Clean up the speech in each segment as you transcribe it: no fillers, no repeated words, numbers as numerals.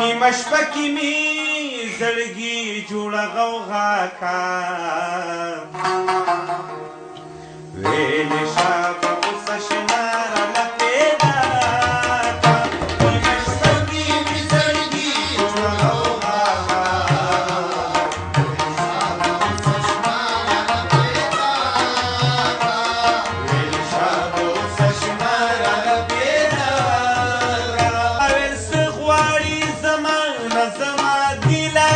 نیمه شپه کې مې زړګي جوړه غوغا کا ویلې شه په غوسه شنه راله پیدا کا نیمه شپه کې مې زړګي جوړه غوغا کا ویلې شه په غوسه شنه راله پیدا کا ویل څه غواړي زمانه زما دله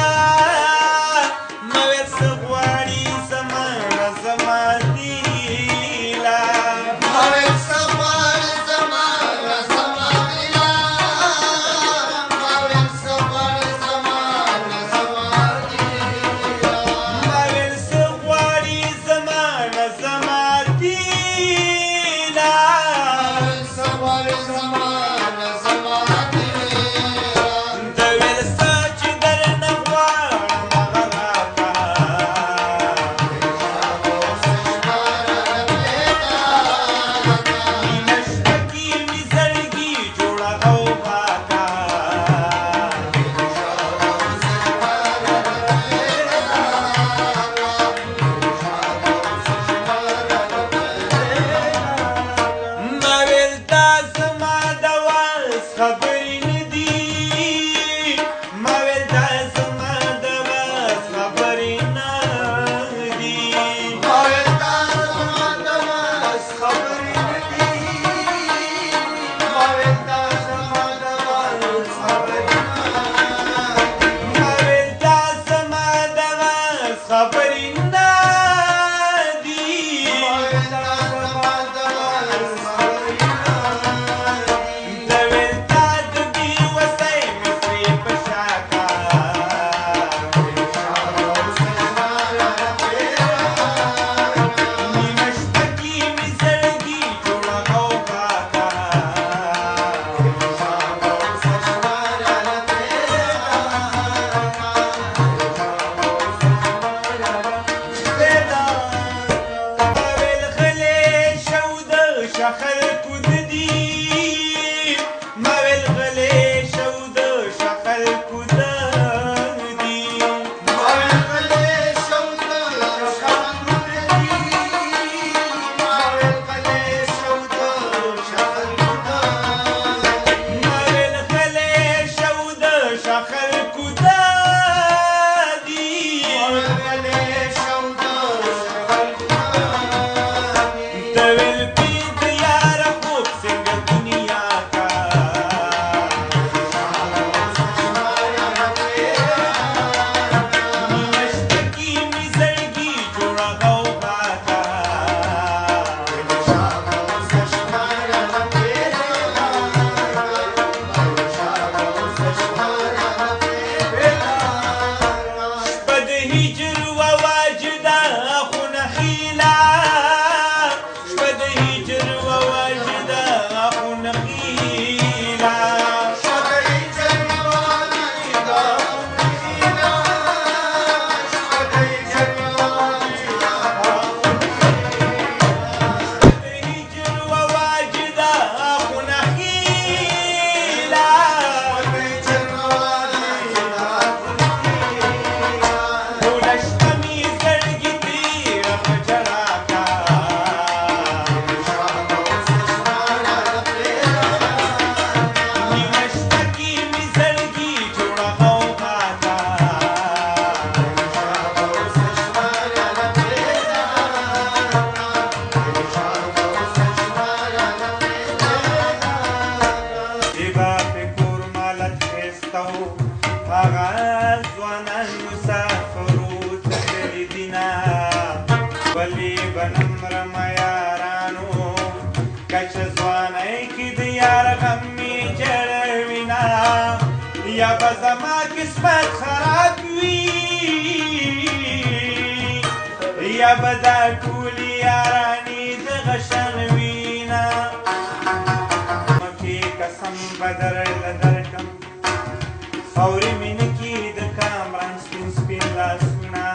ما ویل څه غواړي زمانه زما دله ما ویل څه غواړي زمانه زما دله ما ویل څه غواړي زمانه زما دله ما ویل څه غواړي زمانه زما دله څه غواړي زمانه زما د ویل څه چې درنه غواړم هغه راکړه نیمه شپه کې مې زړګي جوړه غوغا کا ما ویل دا زما د وس خبرې نه دي ما ویل دا زما د وس خبرې نه دي ما ویل دا زما د وس خبرې نه دي ما ویل دا زما د وس خبرې نه ما ویل دا زما د وس خبرې نه دي ما ویل دا زما د وس خبرې نه د ویل دا د بې وسۍ مې پرې په شا کا نیمه شپه کې مې زړګي جوړه غوغا کا ما ویل غلی شو د شه خلکو د دي ما ویل غلی شو د شه خلکو د دي ما ویل غلی شو د شه خلکو د دي ما ویل غلی شو د شه خلکو د ما ویل غلی شو د شه خلکو د دي ما ویل غلی شو د شه خلکو د ویل بید یاره خوب څنګه دنیا کا نیمه شپه کې مې زړګي جوړه غوغا کا شپه د هجر و واجده خونه خیله شپه د هجر و واجده خونه خیله شپه د هجر و واجده خونه خیله شپه د هجر و واجده شپه د هجر و واجده خونه خیله شپه د هجر و واجده ټوله شپه مې زړګي تېره په ژړا کا نیمه شپه کې مې زړګي جوړه غوغا کا چې به پې کور مالت ښایسته و هغه ځوانان مسافرو تللي دینه ولې به نه مرمه یارانو کچه ځوانۍ کې د یار غم مې جړوینه یا به زما قسمت خراب وي یا به دا ټولې یارانې دغه شان وینه مکې قسم به درله درکړم خاورې مې نه کې د کامران سپین سپین لاسونه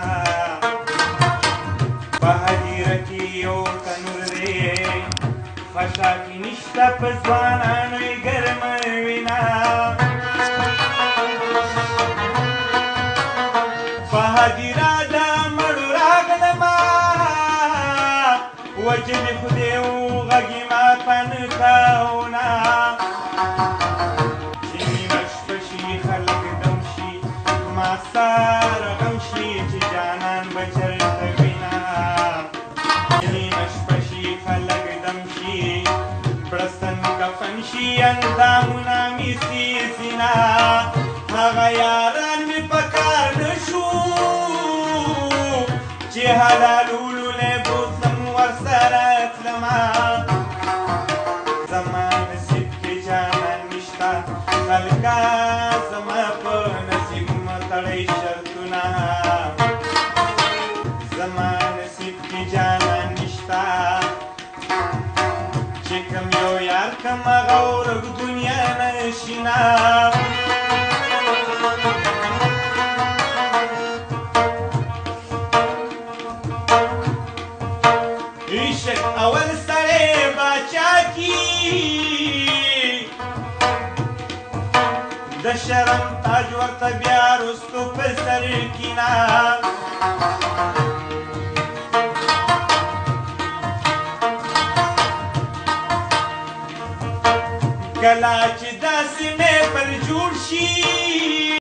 په هدیره کې یو تنور دی خشاکي نشته په ځوانانو یې ګرمه وینه هدیره د مړو راغلمه وجلې خدای وغږې ما تنکونه چې نیمه شپه شي خلک دم شي ما سره غم شي چې جانان به چېرته وینه نیمه شپه شي خلک دم شي برستن کفن شي اندامونه مې سیسینه هغه یاران مې په کار نه شو چې حلالولو لی بوتلم ورسره تلمه زما نصیب کې جانان نشته خلکه زما په نصیب متړی شرطونه زما نصیب کې جانان نشته چې کوم یو یار کوم هغه ورک دنیا نشینه عشق اول سړی باچا کی د شرم تاج ورته بیا رستو په سر کینا کله چې داسې مې پر جوړ شي